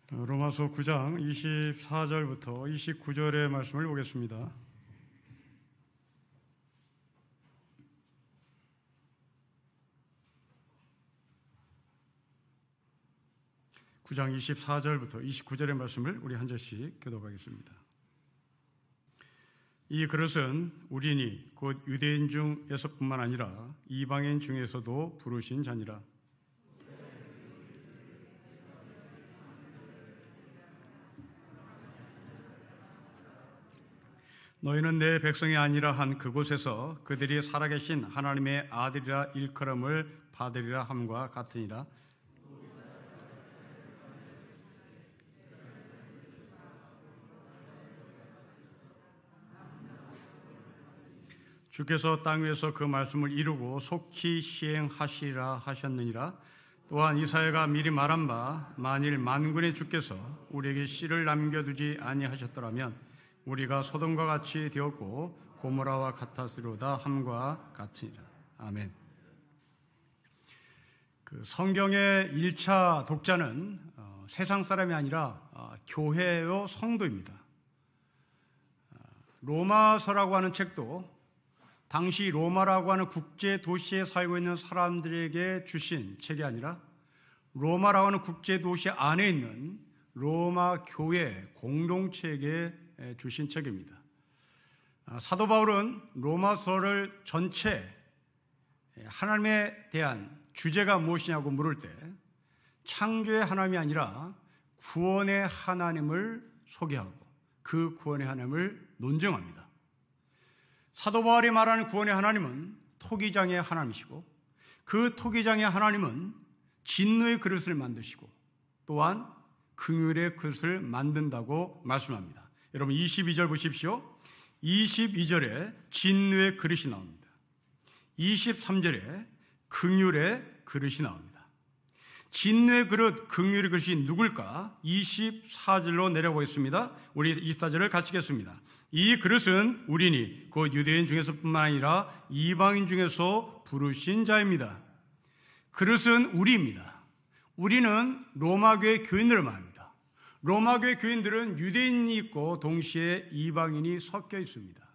로마서 9장 24절부터 29절의 말씀을 보겠습니다. (9장 24절부터 29절의) 말씀을 우리 한 절씩 교독하겠습니다. 이 그릇은 우리니 곧 유대인 중에서뿐만 아니라 이방인 중에서도 부르신 자니라. 너희는 내 백성이 아니라 한 그곳에서 그들이 살아계신 하나님의 아들이라 일컬음을 받으리라 함과 같으니라. 주께서 땅 위에서 그 말씀을 이루고 속히 시행하시리라 하셨느니라. 또한 이사야가 미리 말한 바 만일 만군의 주께서 우리에게 씨를 남겨두지 아니하셨더라면 우리가 소돔과 같이 되었고 고모라와 같았으리로다 함과 같으니라. 아멘. 성경의 1차 독자는 세상 사람이 아니라 교회의 성도입니다. 로마서라고 하는 책도 당시 로마라고 하는 국제 도시에 살고 있는 사람들에게 주신 책이 아니라 로마라고 하는 국제 도시 안에 있는 로마 교회 공동체에게 주신 책입니다. 사도 바울은 로마서를 전체 하나님에 대한 주제가 무엇이냐고 물을 때 창조의 하나님이 아니라 구원의 하나님을 소개하고 그 구원의 하나님을 논증합니다. 사도 바울이 말하는 구원의 하나님은 토기장의 하나님이시고 그 토기장의 하나님은 진노의 그릇을 만드시고 또한 긍휼의 그릇을 만든다고 말씀합니다. 여러분 22절 보십시오. 22절에 진노의 그릇이 나옵니다. 23절에 긍휼의 그릇이 나옵니다. 진노의 그릇, 긍휼의 그릇이 누굴까? 24절로 내려보겠습니다. 우리 24절을 같이 읽겠습니다. 이 그릇은 우리니 곧 유대인 중에서뿐만 아니라 이방인 중에서 부르신 자입니다. 그릇은 우리입니다. 우리는 로마교회 교인들을 말합니다. 로마교회 교인들은 유대인이 있고 동시에 이방인이 섞여 있습니다.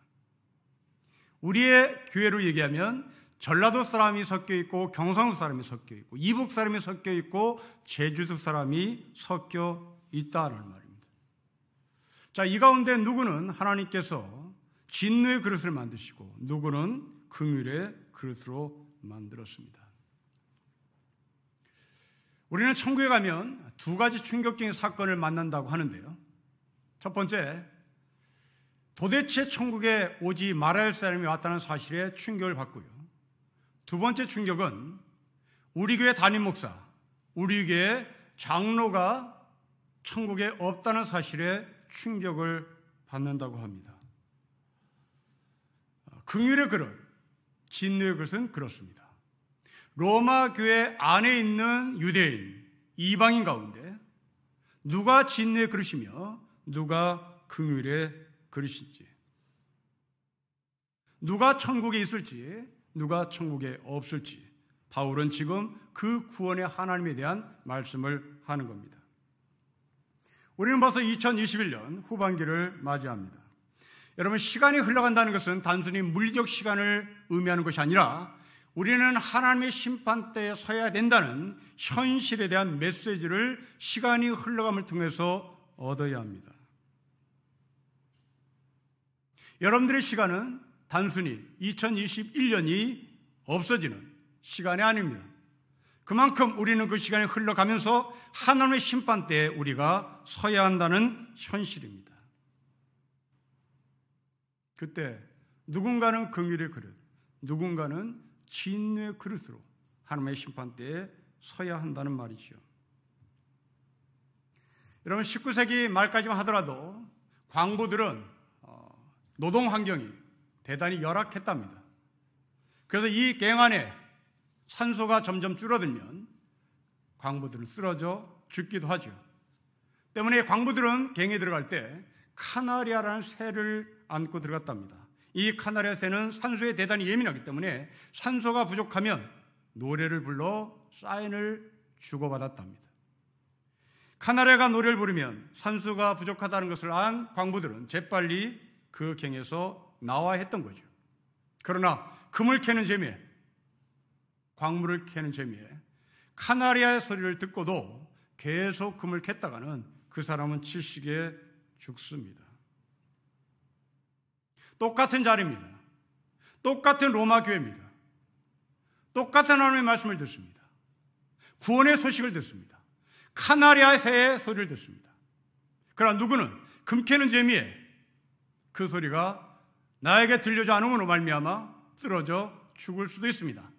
우리의 교회로 얘기하면 전라도 사람이 섞여 있고 경상도 사람이 섞여 있고 이북 사람이 섞여 있고 제주도 사람이 섞여 있다는 말입니다. 자, 이 가운데 누구는 하나님께서 진노의 그릇을 만드시고 누구는 긍휼의 그릇으로 만들었습니다. 우리는 천국에 가면 두 가지 충격적인 사건을 만난다고 하는데요. 첫 번째, 도대체 천국에 오지 말아야 할 사람이 왔다는 사실에 충격을 받고요. 두 번째 충격은 우리 교회 담임 목사, 우리 교회 장로가 천국에 없다는 사실에 충격을 받는다고 합니다. 긍휼의 그릇, 진노의 그릇은 그렇습니다. 로마 교회 안에 있는 유대인, 이방인 가운데 누가 진노의 그릇이며 누가 긍휼의 그릇인지, 누가 천국에 있을지 누가 천국에 없을지 바울은 지금 그 구원의 하나님에 대한 말씀을 하는 겁니다. 우리는 벌써 2021년 후반기를 맞이합니다. 여러분, 시간이 흘러간다는 것은 단순히 물리적 시간을 의미하는 것이 아니라 우리는 하나님의 심판대에 서야 된다는 현실에 대한 메시지를 시간이 흘러감을 통해서 얻어야 합니다. 여러분들의 시간은 단순히 2021년이 없어지는 시간이 아닙니다. 그만큼 우리는 그 시간이 흘러가면서 하나님의 심판대에 우리가 서야 한다는 현실입니다. 그때 누군가는 긍휼의 그릇, 누군가는 진노의 그릇으로 하나님의 심판대에 서야 한다는 말이죠. 여러분, 19세기 말까지만 하더라도 광부들은 노동 환경이 대단히 열악했답니다. 그래서 이 갱안에 산소가 점점 줄어들면 광부들은 쓰러져 죽기도 하죠. 때문에 광부들은 갱에 들어갈 때 카나리아라는 새를 안고 들어갔답니다. 이 카나리아 새는 산소에 대단히 예민하기 때문에 산소가 부족하면 노래를 불러 사인을 주고받았답니다. 카나리아가 노래를 부르면 산수가 부족하다는 것을 안 광부들은 재빨리 그 갱에서 나와야 했던 거죠. 그러나 금을 캐는 재미에, 광물을 캐는 재미에 카나리아의 소리를 듣고도 계속 금을 캤다가는 그 사람은 질식에 죽습니다. 똑같은 자리입니다. 똑같은 로마 교회입니다. 똑같은 하나님의 말씀을 듣습니다. 구원의 소식을 듣습니다. 카나리아의 새의 소리를 듣습니다. 그러나 누구는 금 캐는 재미에 그 소리가 나에게 들려지 않음으로 말미암아 쓰러져 죽을 수도 있습니다.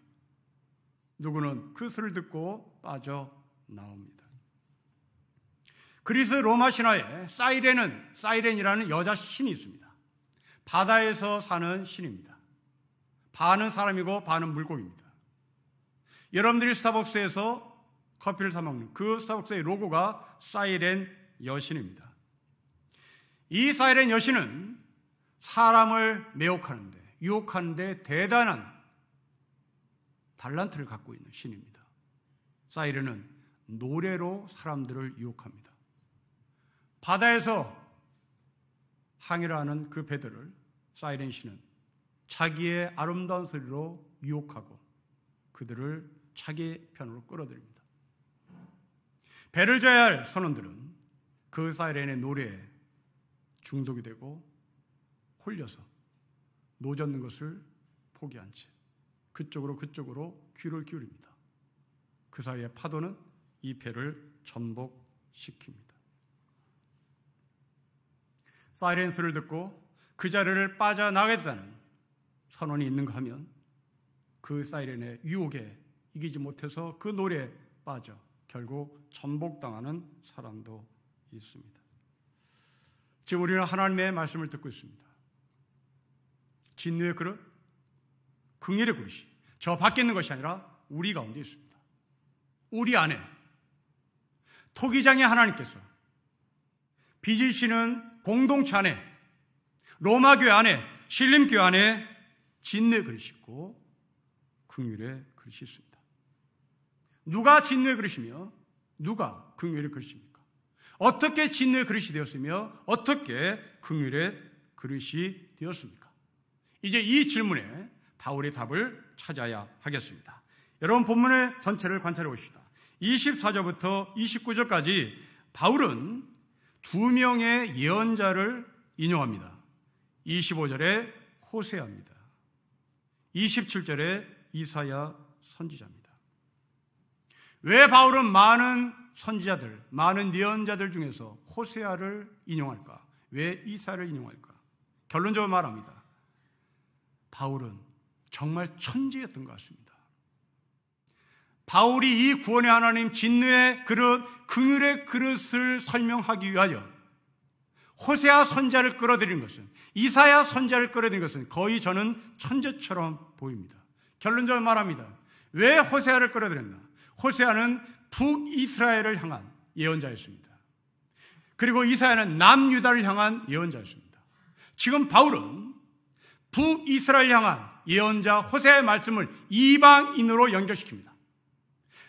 누구는 그 소리를 듣고 빠져나옵니다. 그리스 로마 신화에 사이렌이라는 여자 신이 있습니다. 바다에서 사는 신입니다. 반은 사람이고 반은 물고기입니다. 여러분들이 스타벅스에서 커피를 사 먹는 그 스타벅스의 로고가 사이렌 여신입니다. 이 사이렌 여신은 사람을 매혹하는데, 유혹하는데 대단한 달란트를 갖고 있는 신입니다. 사이렌은 노래로 사람들을 유혹합니다. 바다에서 항해를 하는 그 배들을 사이렌 신은 자기의 아름다운 소리로 유혹하고 그들을 자기 편으로 끌어들입니다. 배를 져야 할 선원들은 그 사이렌의 노래에 중독이 되고 홀려서 노젓는 것을 포기한 채 그쪽으로 귀를 기울입니다. 그 사이에 파도는 이 배를 전복시킵니다. 사이렌 소리를 듣고 그 자리를 빠져나가겠다는 선원이 있는가 하면 그 사이렌의 유혹에 이기지 못해서 그 노래에 빠져 결국 전복당하는 사람도 있습니다. 지금 우리는 하나님의 말씀을 듣고 있습니다. 진노의 그릇, 긍휼의 그릇이 저 밖에 있는 것이 아니라 우리 가운데 있습니다. 우리 안에 토기장의 하나님께서 빚으시는 공동체 안에, 로마교회 안에, 신림교회 안에 진노의 그릇이 있고 긍휼의 그릇이 있습니다. 누가 진노의 그릇이며 누가 긍휼의 그릇입니까? 어떻게 진노의 그릇이 되었으며 어떻게 긍휼의 그릇이 되었습니까? 이제 이 질문에 바울의 답을 찾아야 하겠습니다. 여러분 본문의 전체를 관찰해 보십시다. 24절부터 29절까지 바울은 두 명의 예언자를 인용합니다. 25절에 호세아입니다. 27절에 이사야 선지자입니다. 왜 바울은 많은 선지자들, 많은 예언자들 중에서 호세아를 인용할까? 왜 이사야를 인용할까? 결론적으로 말합니다. 바울은 정말 천재였던 것 같습니다. 바울이 이 구원의 하나님 진노의 그릇, 긍휼의 그릇을 설명하기 위하여 호세아 선지자를 끌어들인 것은, 이사야 선지자를 끌어들인 것은 거의 저는 천재처럼 보입니다. 결론적으로 말합니다. 왜 호세아를 끌어들였나? 호세아는 북이스라엘을 향한 예언자였습니다. 그리고 이사야는 남유다를 향한 예언자였습니다. 지금 바울은 북이스라엘 향한 예언자 호세아의 말씀을 이방인으로 연결시킵니다.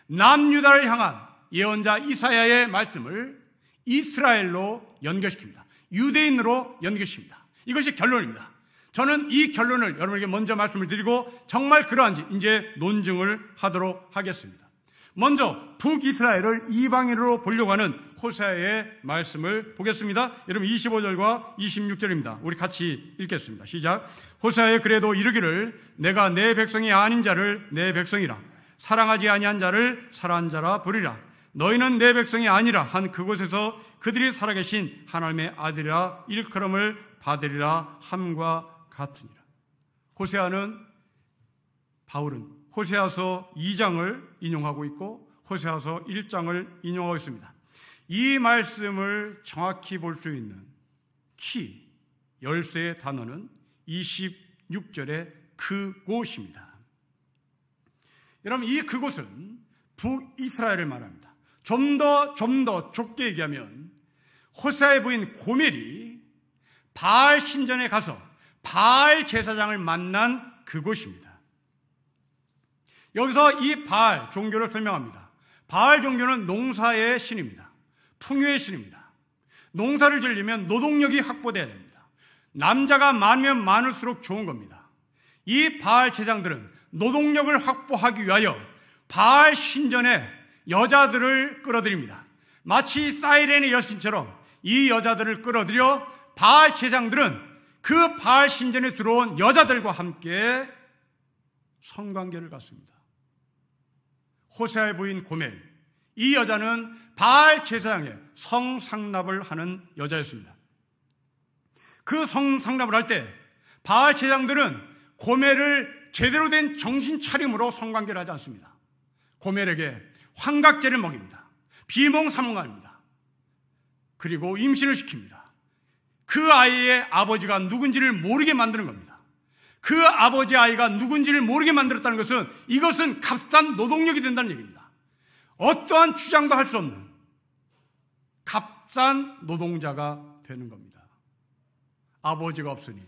남유다를 향한 예언자 이사야의 말씀을 이스라엘로 연결시킵니다. 유대인으로 연결시킵니다. 이것이 결론입니다. 저는 이 결론을 여러분에게 먼저 말씀을 드리고 정말 그러한지 이제 논증을 하도록 하겠습니다. 먼저 북이스라엘을 이방인으로 보려고 하는 호세아의 말씀을 보겠습니다. 여러분 25절과 26절입니다. 우리 같이 읽겠습니다. 시작. 호세아에 그래도 이르기를 내가 내 백성이 아닌 자를 내 백성이라 사랑하지 아니한 자를 사랑한 자라 부리라. 너희는 내 백성이 아니라 한 그곳에서 그들이 살아계신 하나님의 아들이라 일컬음을 받으리라 함과 같으니라. 바울은 호세아서 2장을 인용하고 있고 호세아서 1장을 인용하고 있습니다. 이 말씀을 정확히 볼 수 있는 열쇠의 단어는 26절의 그곳입니다. 여러분 이 그곳은 북이스라엘을 말합니다. 좀 더 좁게 얘기하면 호세아의 부인 고멜이 바알 신전에 가서 바알 제사장을 만난 그곳입니다. 여기서 이 바알 종교를 설명합니다. 바알 종교는 농사의 신입니다. 풍요의 신입니다. 농사를 지으려면 노동력이 확보돼야 됩니다. 남자가 많으면 많을수록 좋은 겁니다. 이 바알 제장들은 노동력을 확보하기 위하여 바알 신전에 여자들을 끌어들입니다. 마치 사이렌의 여신처럼 이 여자들을 끌어들여 바알 제장들은 그 바알 신전에 들어온 여자들과 함께 성관계를 갖습니다. 호세아의 부인 고멜, 이 여자는 바알 제사장의 성상납을 하는 여자였습니다. 그 성상납을 할 때 바알 제사장들은 고멜을 제대로 된 정신 차림으로 성관계를 하지 않습니다. 고멜에게 환각제를 먹입니다. 비몽사몽합니다. 그리고 임신을 시킵니다. 그 아이의 아버지가 누군지를 모르게 만드는 겁니다. 그 아버지 아이가 누군지를 모르게 만들었다는 것은 이것은 값싼 노동력이 된다는 얘기입니다. 어떠한 주장도 할 수 없는 값싼 노동자가 되는 겁니다. 아버지가 없으니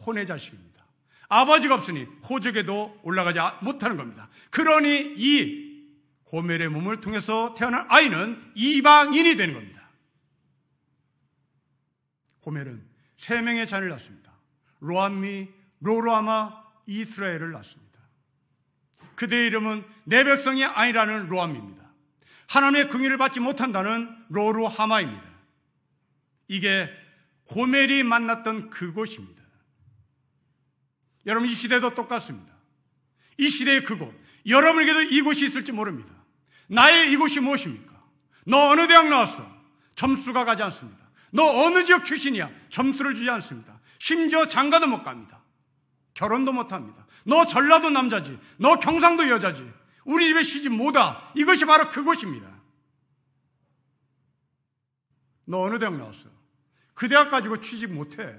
혼의 자식입니다. 아버지가 없으니 호적에도 올라가지 못하는 겁니다. 그러니 이 고멜의 몸을 통해서 태어난 아이는 이방인이 되는 겁니다. 고멜은 3명의 자녀를 낳습니다. 로암미, 로로아마, 이스라엘을 낳습니다. 그들의 이름은 내 백성이 아니라는 로암입니다. 하나님의 긍휼을 받지 못한다는 로루하마입니다. 이게 고멜이 만났던 그곳입니다. 여러분, 이 시대도 똑같습니다. 이 시대의 그곳, 여러분에게도 이곳이 있을지 모릅니다. 나의 이곳이 무엇입니까? 너 어느 대학 나왔어? 점수가 가지 않습니다. 너 어느 지역 출신이야? 점수를 주지 않습니다. 심지어 장가도 못 갑니다. 결혼도 못합니다. 너 전라도 남자지, 너 경상도 여자지, 우리 집에 시집 못와. 이것이 바로 그곳입니다. 너 어느 대학 나왔어? 그 대학 가지고 취직 못해.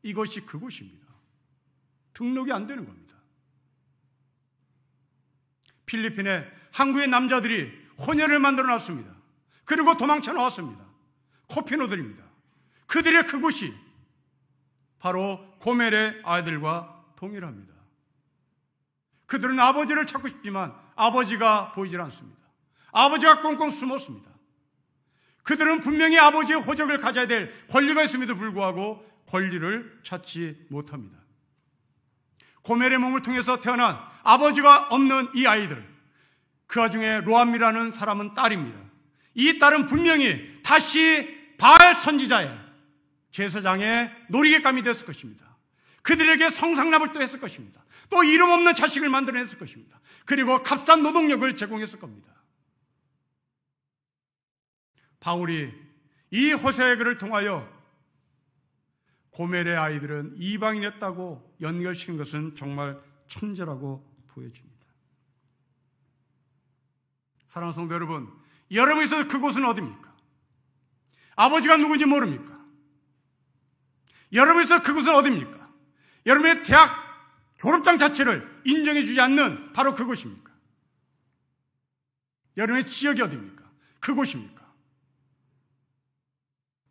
이것이 그곳입니다. 등록이 안 되는 겁니다. 필리핀에 한국의 남자들이 혼혈을 만들어 놨습니다. 그리고 도망쳐 나왔습니다. 코피노들입니다. 그들의 그곳이 바로 고멜의 아이들과 동일합니다. 그들은 아버지를 찾고 싶지만 아버지가 보이질 않습니다. 아버지가 꽁꽁 숨었습니다. 그들은 분명히 아버지의 호적을 가져야 될 권리가 있음에도 불구하고 권리를 찾지 못합니다. 고멜의 몸을 통해서 태어난 아버지가 없는 이 아이들, 그 와중에 로암이라는 사람은 딸입니다. 이 딸은 분명히 다시 바알 선지자의 제사장의 놀이객감이 됐을 것입니다. 그들에게 성상납을 또 했을 것입니다. 또 이름 없는 자식을 만들어냈을 것입니다. 그리고 값싼 노동력을 제공했을 겁니다. 바울이 이 호세아의 글을 통하여 고멜의 아이들은 이방인이었다고 연결시킨 것은 정말 천재라고 보여집니다. 사랑하는 성도 여러분, 여러분이 있어서 그곳은 어디입니까? 아버지가 누군지 모릅니까? 여러분이 있어서 그곳은 어디입니까? 여러분의 대학 졸업장 자체를 인정해 주지 않는 바로 그곳입니까? 여러분의 지역이 어디입니까? 그곳입니까?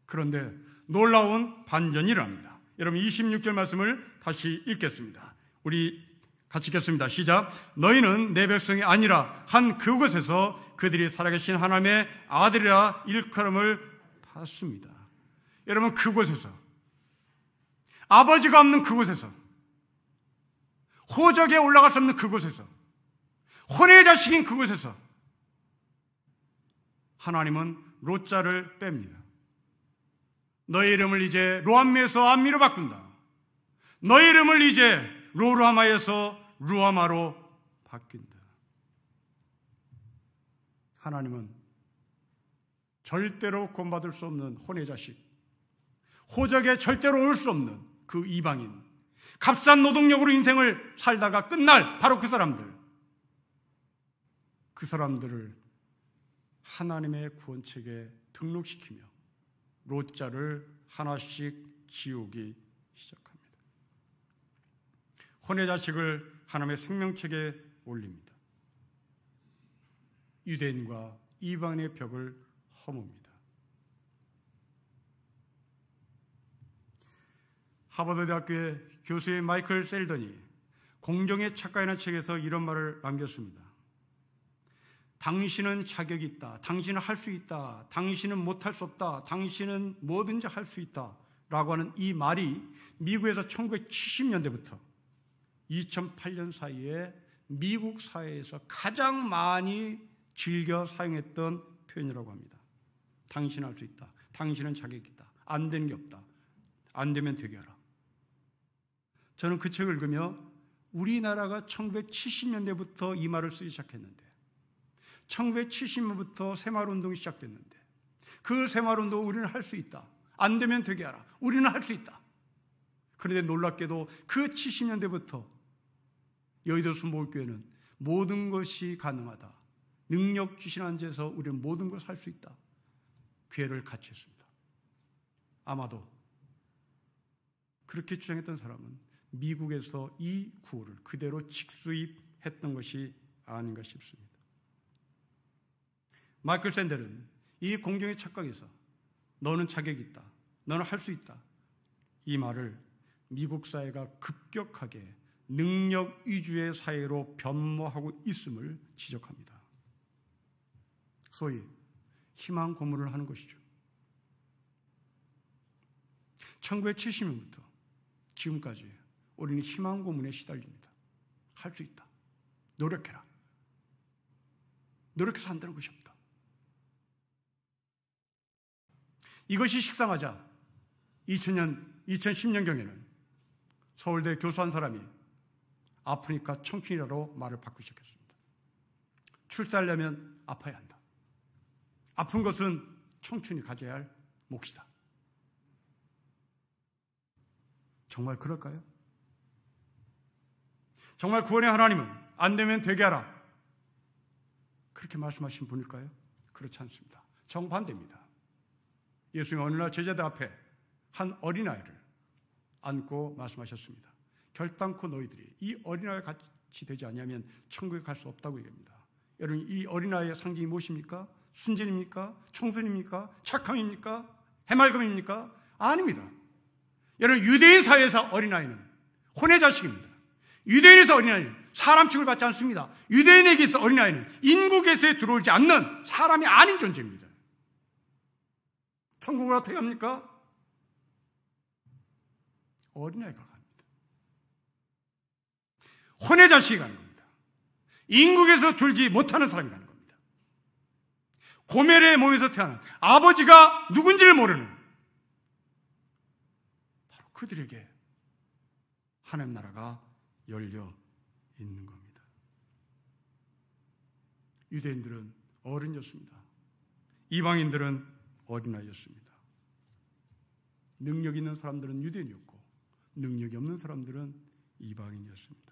그런데 놀라운 반전이 일어납니다. 여러분 26절 말씀을 다시 읽겠습니다. 우리 같이 읽겠습니다. 시작. 너희는 내 백성이 아니라 한 그곳에서 그들이 살아계신 하나님의 아들이라 일컬음을 받습니다. 여러분, 그곳에서, 아버지가 없는 그곳에서, 호적에 올라갈 수 없는 그곳에서, 혼의 자식인 그곳에서 하나님은 로자를 뺍니다. 너의 이름을 이제 로암미에서 암미로 바꾼다. 너의 이름을 이제 로루하마에서 루하마로 바뀐다. 하나님은 절대로 구원받을 수 없는 혼의 자식, 호적에 절대로 올 수 없는 그 이방인, 값싼 노동력으로 인생을 살다가 끝날 바로 그 사람들을 하나님의 구원책에 등록시키며 로자를 하나씩 지우기 시작합니다. 혼의 자식을 하나님의 생명책에 올립니다. 유대인과 이방인의 벽을 허뭅니다. 하버드 대학교의 교수의 마이클 셀던이 공정의 착각이라는 책에서 이런 말을 남겼습니다. 당신은 자격이 있다. 당신은 할 수 있다. 당신은 못할 수 없다. 당신은 뭐든지 할 수 있다. 라고 하는 이 말이 미국에서 1970년대부터 2008년 사이에 미국 사회에서 가장 많이 즐겨 사용했던 표현이라고 합니다. 당신은 할 수 있다. 당신은 자격이 있다. 안 되는 게 없다. 안 되면 되게 하라. 저는 그 책을 읽으며 우리나라가 1970년대부터 이 말을 쓰기 시작했는데 1970년부터 새마을운동이 시작됐는데 그 새마을운동 우리는 할 수 있다. 안 되면 되게 하라. 우리는 할 수 있다. 그런데 놀랍게도 그 70년대부터 여의도 순복음교회는 모든 것이 가능하다. 능력 주신 한제에서 우리는 모든 것을 할 수 있다. 교회를 같이 했습니다. 아마도 그렇게 주장했던 사람은 미국에서 이 구호를 그대로 직수입했던 것이 아닌가 싶습니다. 마이클 샌델은 이 공경의 착각에서 너는 자격이 있다. 너는 할 수 있다. 이 말을 미국 사회가 급격하게 능력 위주의 사회로 변모하고 있음을 지적합니다. 소위 희망 고문을 하는 것이죠. 1970년부터 지금까지 우리는 희망 고문에 시달립니다. 할 수 있다. 노력해라. 노력해서 안 되는 것이 없다. 이것이 식상하자 2010년경에는 서울대 교수 한 사람이 아프니까 청춘이라로 말을 바꾸기 시작했습니다. 출세하려면 아파야 한다. 아픈 것은 청춘이 가져야 할 몫이다. 정말 그럴까요? 정말 구원의 하나님은 안 되면 되게 하라. 그렇게 말씀하신 분일까요? 그렇지 않습니다. 정반대입니다. 예수님은 어느 날 제자들 앞에 한 어린아이를 안고 말씀하셨습니다. 결단코 너희들이 이 어린아이와 같이 되지 않으면 천국에 갈 수 없다고 얘기합니다. 여러분, 이 어린아이의 상징이 무엇입니까? 순진입니까? 청순입니까? 착함입니까? 해맑음입니까? 아닙니다. 여러분, 유대인 사회에서 어린아이는 혼의 자식입니다. 유대인에서 어린아이는 사람 취급을 받지 않습니다. 유대인에게서 어린아이는 인국에서 들어오지 않는 사람이 아닌 존재입니다. 천국을 어떻게 합니까? 어린아이가 갑니다. 혼의 자식이 가는 겁니다. 인국에서 들지 못하는 사람이 가는 겁니다. 고멜의 몸에서 태어난 아버지가 누군지를 모르는 바로 그들에게 하나님 나라가 열려 있는 겁니다. 유대인들은 어른이었습니다. 이방인들은 어린아이였습니다. 능력 있는 사람들은 유대인이었고 능력이 없는 사람들은 이방인이었습니다.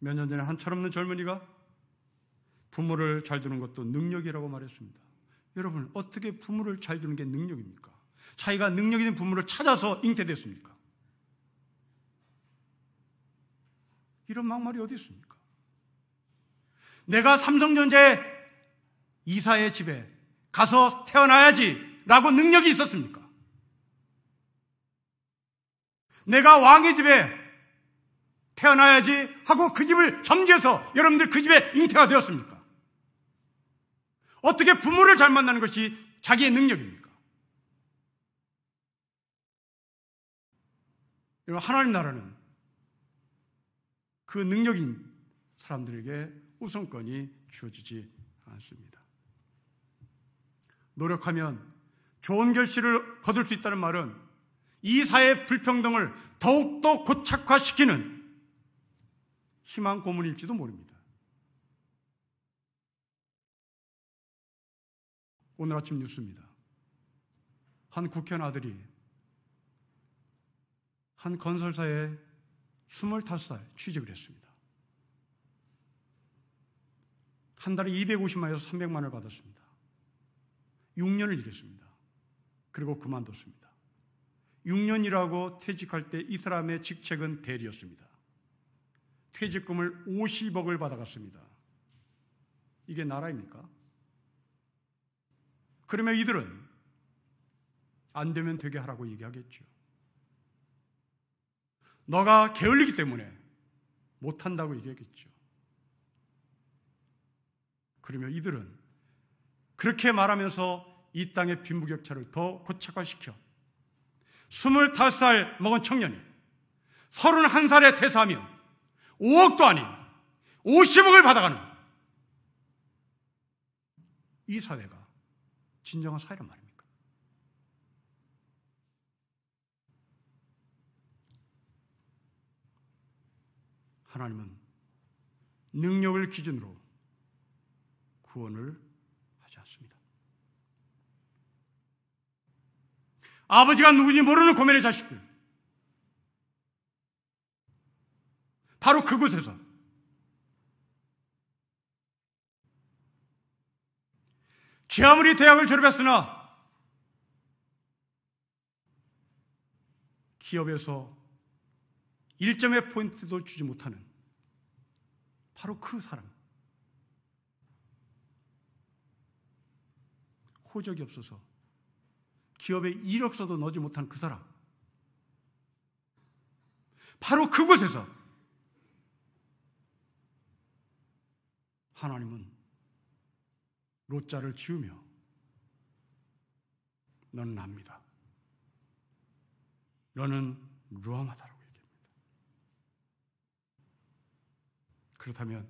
몇 년 전에 한 철없는 젊은이가 부모를 잘 두는 것도 능력이라고 말했습니다. 여러분, 어떻게 부모를 잘 두는 게 능력입니까? 자기가 능력 있는 부모를 찾아서 잉태됐습니까? 이런 막말이 어디 있습니까? 내가 삼성전자의 이사의 집에 가서 태어나야지 라고 능력이 있었습니까? 내가 왕의 집에 태어나야지 하고 그 집을 점지해서 여러분들 그 집에 잉태가 되었습니까? 어떻게 부모를 잘 만나는 것이 자기의 능력입니까? 여러분, 하나님 나라는 그 능력인 사람들에게 우선권이 주어지지 않습니다. 노력하면 좋은 결실을 거둘 수 있다는 말은 이 사회의 불평등을 더욱더 고착화시키는 희망 고문일지도 모릅니다. 오늘 아침 뉴스입니다. 한 국회의원 아들이 한 건설사에 25살 취직을 했습니다. 한 달에 250만에서 300만 원을 받았습니다. 6년을 일했습니다. 그리고 그만뒀습니다. 6년 일하고 퇴직할 때 이 사람의 직책은 대리였습니다. 퇴직금을 50억을 받아갔습니다. 이게 나라입니까? 그러면 이들은 안 되면 되게 하라고 얘기하겠죠. 너가 게을리기 때문에 못한다고 얘기하겠죠. 그러며 이들은 그렇게 말하면서 이 땅의 빈부격차를 더 고착화시켜 25살 먹은 청년이 31살에 퇴사하면 5억도 아닌 50억을 받아가는 이 사회가 진정한 사회란 말입니까? 하나님은 능력을 기준으로 구원을 하지 않습니다. 아버지가 누구인지 모르는 고멜의 자식들, 바로 그곳에서 제 아무리 대학을 졸업했으나 기업에서 1점의 포인트도 주지 못하는 바로 그 사람, 호적이 없어서 기업에 이력서도 넣지 못한 그 사람, 바로 그곳에서 하나님은 롯자를 지우며 너는 압니다. 너는 루함하다라고 얘기합니다. 그렇다면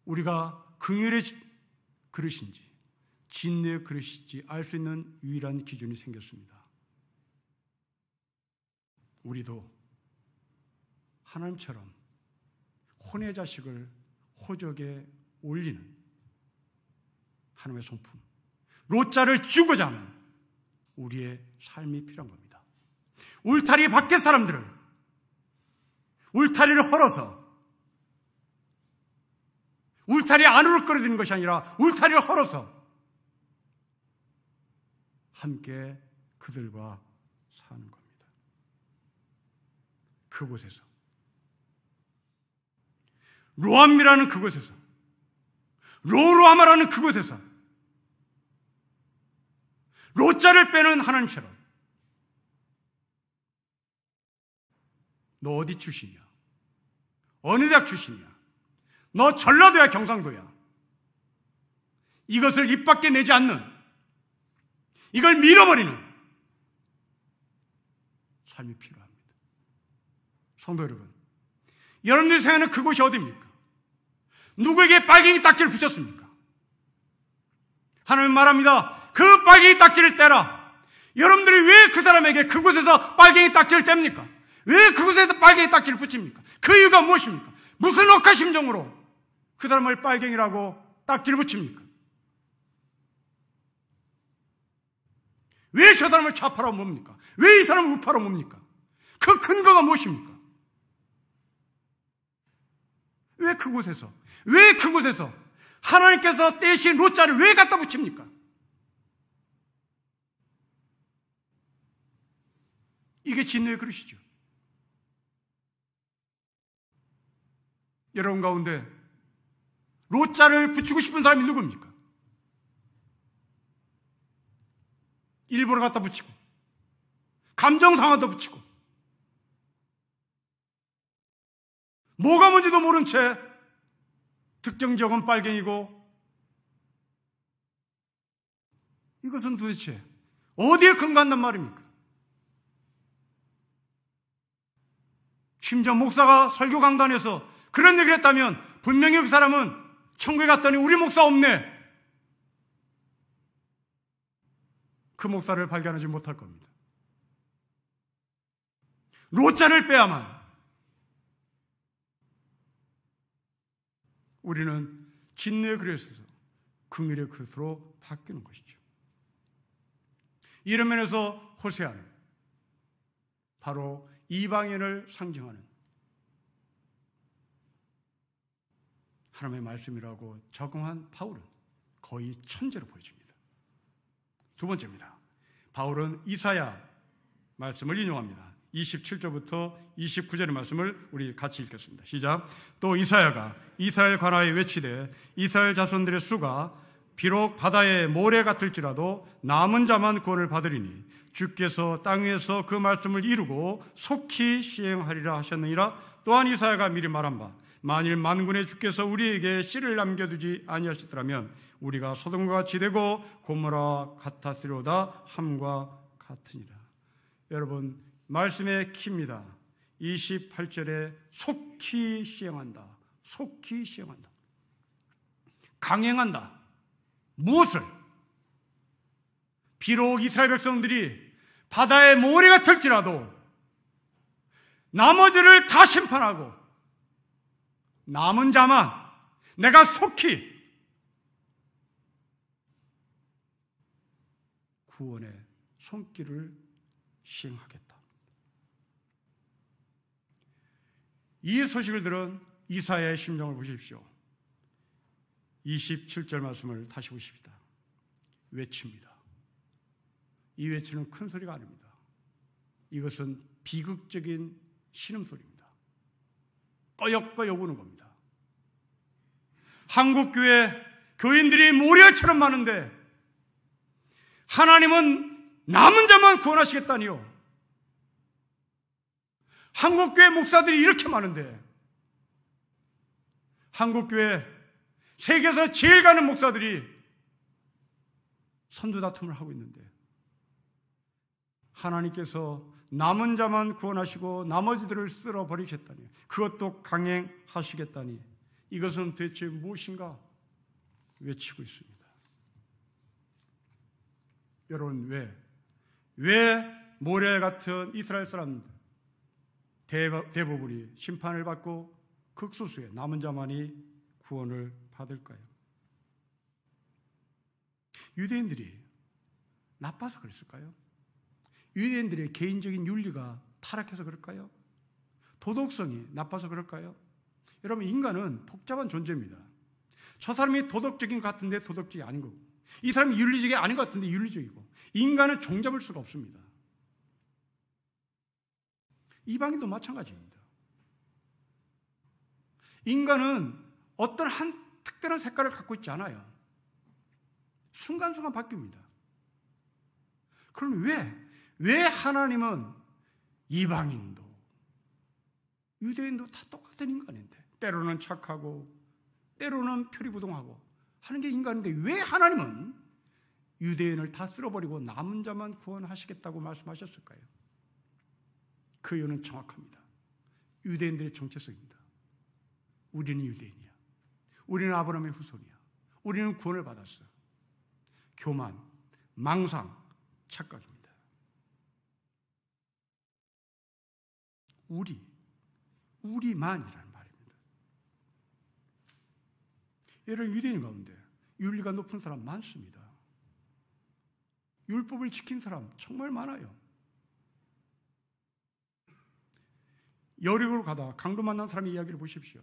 우리가 긍휼의 그릇인지 진노의 그릇인지 알 수 있는 유일한 기준이 생겼습니다. 우리도 하나님처럼 혼의 자식을 호적에 올리는 하나님의 성품, 롯자를 지우고자 하는 우리의 삶이 필요한 겁니다. 울타리 밖의 사람들을 울타리를 헐어서 울타리 안으로 끌어들이는 것이 아니라 울타리를 헐어서 함께 그들과 사는 겁니다. 그곳에서 로암이라는 그곳에서 로루아마라는 그곳에서 롯자를 빼는 하나님처럼 너 어디 출신이야? 어느 대학 출신이야? 너 전라도야 경상도야? 이것을 입 밖에 내지 않는, 이걸 밀어버리는 삶이 필요합니다. 성도 여러분, 여러분들이 생각하는 그곳이 어디입니까? 누구에게 빨갱이 딱지를 붙였습니까? 하나님 말합니다. 그 빨갱이 딱지를 떼라. 여러분들이 왜 그 사람에게 그곳에서 빨갱이 딱지를 뗍니까? 왜 그곳에서 빨갱이 딱지를 붙입니까? 그 이유가 무엇입니까? 무슨 억한 심정으로 그 사람을 빨갱이라고 딱지를 붙입니까? 왜 저 사람을 좌파라고 뭡니까? 왜 이 사람을 우파라고 뭡니까? 그 근거가 무엇입니까? 왜 그곳에서 하나님께서 떼신 롯자를 왜 갖다 붙입니까? 이게 진노의 그릇이죠. 여러분 가운데 롯자를 붙이고 싶은 사람이 누굽니까? 일부러 갖다 붙이고 감정 상하도 붙이고 뭐가 뭔지도 모른 채 특정 지역은 빨갱이고, 이것은 도대체 어디에 근거한단 말입니까? 심지어 목사가 설교 강단에서 그런 얘기를 했다면 분명히 그 사람은 천국에 갔더니 우리 목사 없네, 그 목사를 발견하지 못할 겁니다. 롯자를 빼야만 우리는 진노의 그릇에서 긍휼의 그릇으로 바뀌는 것이죠. 이런 면에서 호세아는 바로 이방인을 상징하는 하나님의 말씀이라고 적응한 바울은 거의 천재로 보여집니다. 두 번째입니다. 바울은 이사야 말씀을 인용합니다. 27절부터 29절의 말씀을 우리 같이 읽겠습니다. 시작. 또 이사야가 이스라엘 관하에 외치되 이스라엘 자손들의 수가 비록 바다의 모래 같을지라도 남은 자만 구원을 받으리니 주께서 땅 위에서 그 말씀을 이루고 속히 시행하리라 하셨느니라. 또한 이사야가 미리 말한 바 만일 만군의 주께서 우리에게 씨를 남겨두지 아니하시더라면 우리가 소돔과 같이 되고 고모라 같았으리로다 함과 같으니라. 여러분, 말씀의 키입니다. 28절에 속히 시행한다. 속히 시행한다. 강행한다. 무엇을? 비록 이스라엘 백성들이 바다의 모래가 될지라도 나머지를 다 심판하고 남은 자만 내가 속히 구원의 손길을 시행하겠다. 이 소식을 들은 이사야의 심정을 보십시오. 27절 말씀을 다시 보십시다. 외칩니다. 이 외치는 큰 소리가 아닙니다. 이것은 비극적인 신음소리입니다. 꺼역꺼역 우는 겁니다. 한국교회 교인들이 모래처럼 많은데 하나님은 남은 자만 구원하시겠다니요. 한국교회 목사들이 이렇게 많은데 한국교회 세계에서 제일 가는 목사들이 선두 다툼을 하고 있는데 하나님께서 남은 자만 구원하시고 나머지들을 쓸어버리겠다니, 그것도 강행하시겠다니, 이것은 대체 무엇인가 외치고 있습니다. 여러분, 왜 모래 같은 이스라엘 사람들 대부분이 심판을 받고 극소수의 남은 자만이 구원을 받을까요? 유대인들이 나빠서 그랬을까요? 유대인들의 개인적인 윤리가 타락해서 그럴까요? 도덕성이 나빠서 그럴까요? 여러분, 인간은 복잡한 존재입니다. 저 사람이 도덕적인 것 같은데 도덕적이 아닌 거고, 이 사람이 윤리적이 아닌 것 같은데 윤리적이고, 인간은 종잡을 수가 없습니다. 이방인도 마찬가지입니다. 인간은 어떤 한 특별한 색깔을 갖고 있지 않아요. 순간순간 바뀝니다. 그럼 왜 하나님은 이방인도 유대인도 다 똑같은 인간인데, 때로는 착하고 때로는 표리부동하고 하는 게 인간인데 왜 하나님은 유대인을 다 쓸어버리고 남은 자만 구원하시겠다고 말씀하셨을까요? 그 이유는 정확합니다. 유대인들의 정체성입니다. 우리는 유대인이야. 우리는 아브라함의 후손이야. 우리는 구원을 받았어. 교만, 망상, 착각입니다. 우리만이라는 말입니다. 예를 유대인 가운데 윤리가 높은 사람 많습니다. 율법을 지킨 사람 정말 많아요. 여리고로 가다 강도 만난 사람의 이야기를 보십시오.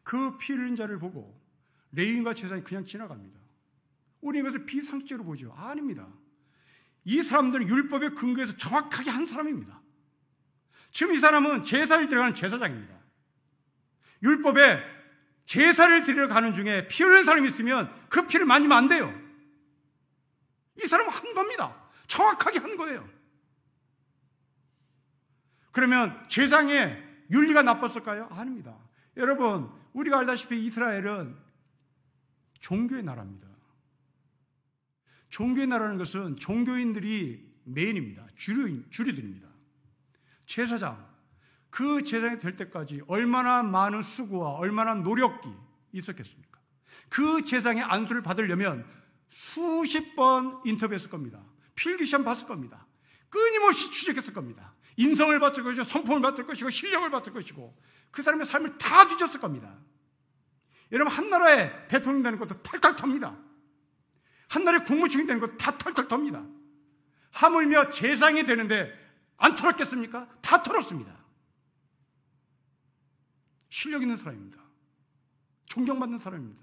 그 피 흘린 자를 보고 레위인과 제사장이 그냥 지나갑니다. 우리는 이것을 비상식적으로 보죠. 아닙니다. 이 사람들은 율법의 근거에서 정확하게 한 사람입니다. 지금 이 사람은 제사를 드려가는 제사장입니다. 율법에 제사를 드리러 가는 중에 피 흘린 사람이 있으면 그 피를 만지면 안 돼요. 이 사람은 한 겁니다. 정확하게 한 거예요. 그러면 제사장의 윤리가 나빴을까요? 아닙니다. 여러분, 우리가 알다시피 이스라엘은 종교의 나라입니다. 종교의 나라는 것은 종교인들이 메인입니다. 주류들입니다. 제사장, 그 제사장이 될 때까지 얼마나 많은 수고와 얼마나 노력이 있었겠습니까? 그 제사장의 안수를 받으려면 수십 번 인터뷰했을 겁니다. 필기시험 봤을 겁니다. 끊임없이 추적했을 겁니다. 인성을 봤을 것이고 성품을 봤을 것이고 실력을 봤을 것이고 그 사람의 삶을 다 뒤졌을 겁니다. 여러분, 한 나라의 대통령 되는 것도 탈탈 텁니다. 한 나라의 국무총리 되는 것도 다 탈탈 텁니다. 하물며 제사장이 되는데 안 털었겠습니까? 다 털었습니다. 실력 있는 사람입니다. 존경받는 사람입니다.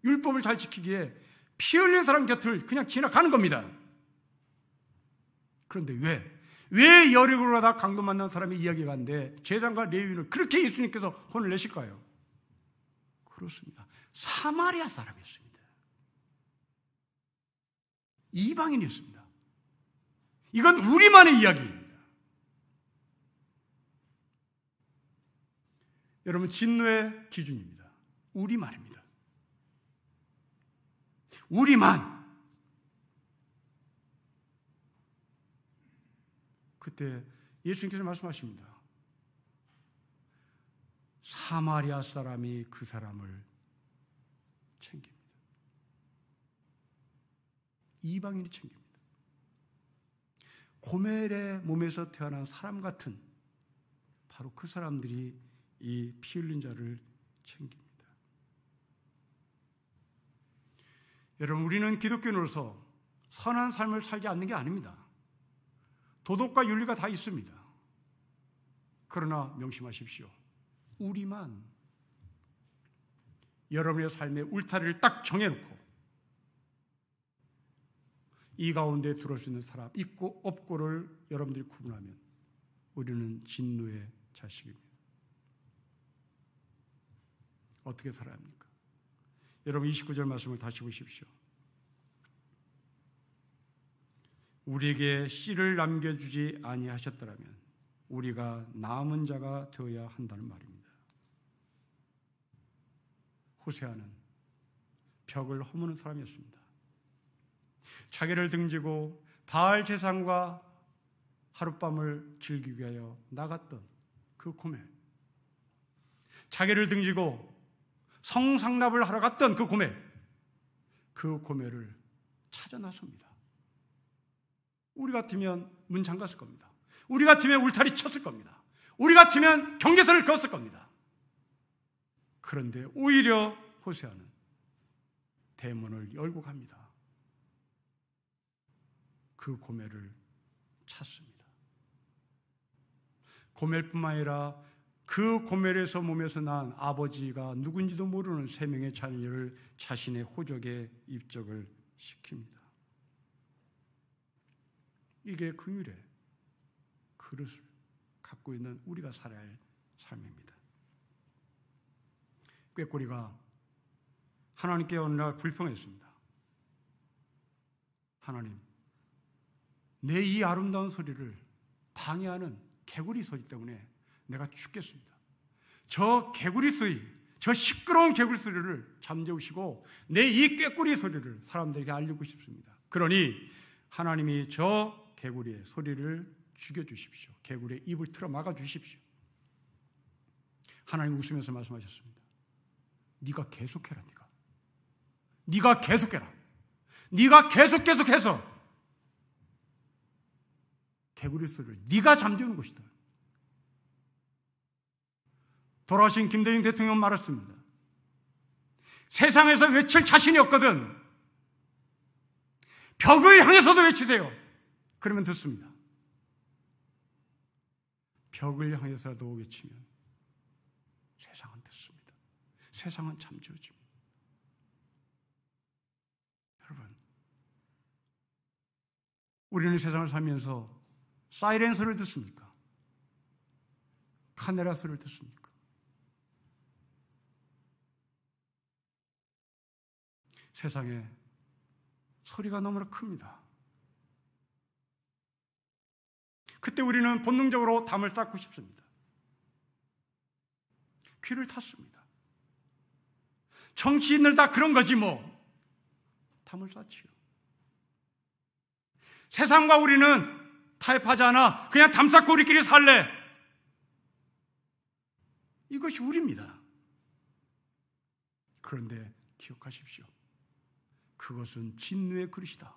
율법을 잘 지키기에 피 흘린 사람 곁을 그냥 지나가는 겁니다. 그런데 왜 여리고로 가다 강도 만난 사람의 이야기가 한데 제사장과 레위인을 그렇게 예수님께서 혼을 내실까요? 그렇습니다. 사마리아 사람이었습니다. 이방인이었습니다. 이건 우리만의 이야기입니다. 여러분, 진노의 기준입니다. 우리만입니다. 우리만. 그때 예수님께서 말씀하십니다. 사마리아 사람이 그 사람을 챙깁니다. 이방인이 챙깁니다. 고멜의 몸에서 태어난 사람 같은 바로 그 사람들이 이 피 흘린 자를 챙깁니다. 여러분, 우리는 기독교인으로서 선한 삶을 살지 않는 게 아닙니다. 도덕과 윤리가 다 있습니다. 그러나 명심하십시오. 우리만 여러분의 삶의 울타리를 딱 정해놓고 이 가운데 들어올 수 있는 사람, 있고 없고를 여러분들이 구분하면 우리는 진노의 자식입니다. 어떻게 살아야 합니까? 여러분, 29절 말씀을 다시 보십시오. 우리에게 씨를 남겨주지 아니하셨더라면 우리가 남은 자가 되어야 한다는 말입니다. 호세아는 벽을 허무는 사람이었습니다. 자기를 등지고 바알 제사장과 하룻밤을 즐기기 위하여 나갔던 그 고멜, 자기를 등지고 성상납을 하러 갔던 그 고멜을 찾아 나섭니다. 우리 같으면 문 잠갔을 겁니다. 우리 같으면 울타리 쳤을 겁니다. 우리 같으면 경계선을 그었을 겁니다. 그런데 오히려 호세아는 대문을 열고 갑니다. 그 고멜을 찾습니다. 고멜뿐만 아니라 그 고멜에서 몸에서 난 아버지가 누군지도 모르는 3명의 자녀를 자신의 호적에 입적을 시킵니다. 이게 긍휼의 그릇을 갖고 있는 우리가 살아야 할 삶입니다. 꾀꼬리가 하나님께 어느 날 불평했습니다. 하나님, 내 이 아름다운 소리를 방해하는 개구리 소리 때문에 내가 죽겠습니다. 저 개구리 소리, 저 시끄러운 개구리 소리를 잠재우시고 내 이 꾀꼬리 소리를 사람들에게 알리고 싶습니다. 그러니 하나님이 저 개구리의 소리를 죽여주십시오. 개구리의 입을 틀어 막아주십시오. 하나님 웃으면서 말씀하셨습니다. 네가 계속해라. 네가 계속해라. 네가 계속해서 개구리 소리를 네가 잠재우는 것이다. 돌아가신 김대중 대통령은 말했습니다. 세상에서 외칠 자신이 없거든 벽을 향해서도 외치세요. 그러면 듣습니다. 벽을 향해서도 외치면 세상은 듣습니다. 세상은 잠재워집니다. 여러분, 우리는 세상을 살면서 사이렌 소리를 듣습니까? 카메라 소리를 듣습니까? 세상에 소리가 너무나 큽니다. 그때 우리는 본능적으로 담을 닦고 싶습니다. 귀를 닫습니다. 정치인들 다 그런 거지 뭐. 담을 쌓지요. 세상과 우리는 타협하지 않아. 그냥 담 쌓고 우리끼리 살래. 이것이 우리입니다. 그런데 기억하십시오. 그것은 진노의 그릇이다.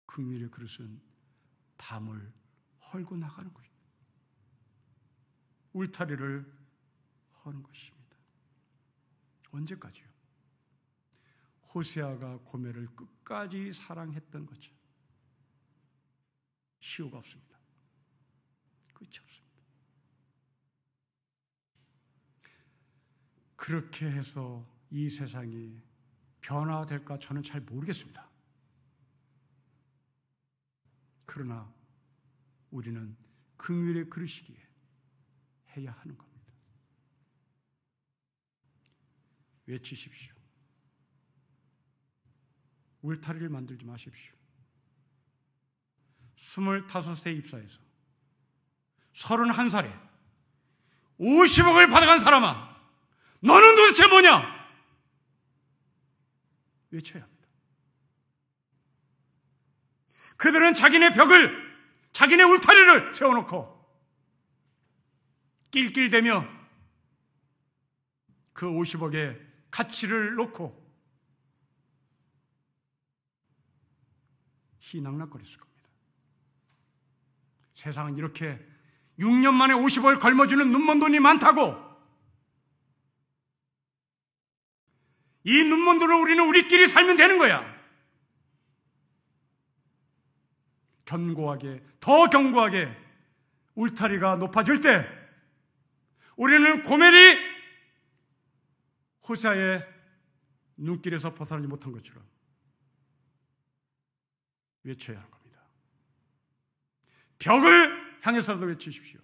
긍휼의 그릇은 담을 헐고 나가는 것입니다. 울타리를 허는 것입니다. 언제까지요? 호세아가 고멜을 끝까지 사랑했던 거죠. 시효가 없습니다. 끝이 없습니다. 그렇게 해서 이 세상이 변화될까 저는 잘 모르겠습니다. 그러나 우리는 긍휼의 그릇이기에 해야 하는 겁니다. 외치십시오. 울타리를 만들지 마십시오. 25세 입사해서 31살에 50억을 받아간 사람아, 너는 도대체 뭐냐? 외쳐야 합니다. 그들은 자기네 벽을, 자기네 울타리를 세워놓고 낄낄대며 그 50억의 가치를 놓고 희낙낙거렸을 겁니다. 세상은 이렇게 6년 만에 50억을 걸머주는 눈먼 돈이 많다고, 이 눈먼 돈을 우리는 우리끼리 살면 되는 거야. 견고하게, 더 견고하게 울타리가 높아질 때 우리는 고멜이 호세아의 눈길에서 벗어나지 못한 것처럼 외쳐야 하는 겁니다. 벽을 향해서도 외치십시오.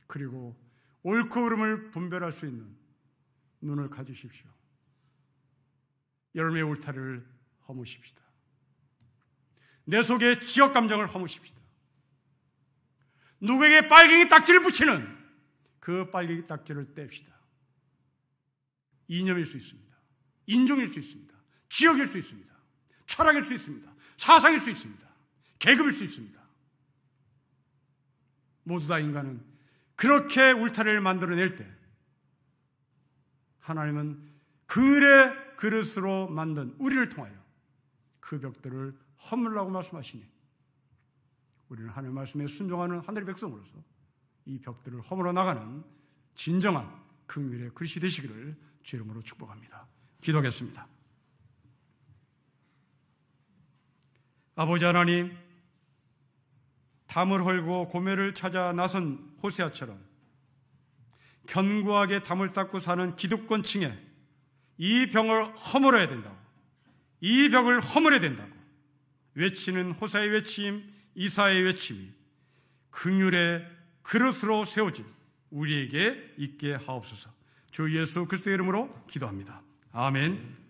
그리고 옳고 그름을 분별할 수 있는 눈을 가지십시오. 여러분의 울타리를 허무십시다. 내 속에 지역 감정을 허무십시다. 누구에게 빨갱이 딱지를 붙이는 그 빨갱이 딱지를 뗍시다. 이념일 수 있습니다. 인종일 수 있습니다. 지역일 수 있습니다. 철학일 수 있습니다. 사상일 수 있습니다. 계급일 수 있습니다. 모두 다 인간은 그렇게 울타리를 만들어낼 때 하나님은 그의 그릇으로 만든 우리를 통하여 그 벽들을 허물라고 말씀하시니 우리는 하나님의 말씀에 순종하는 하늘의 백성으로서 이 벽들을 허물어 나가는 진정한 긍휼의 그릇이 되시기를 주 이름으로 축복합니다. 기도하겠습니다. 아버지 하나님, 담을 헐고 고멜을 찾아 나선 호세아처럼 견고하게 담을 닦고 사는 기득권층에 이 벽을 허물어야 된다고, 이 벽을 허물어야 된다고 외치는 호세아의 외침, 이사야의 외침이 긍휼의 그릇으로 세워진 우리에게 있게 하옵소서. 주 예수 그리스도의 이름으로 기도합니다. 아멘.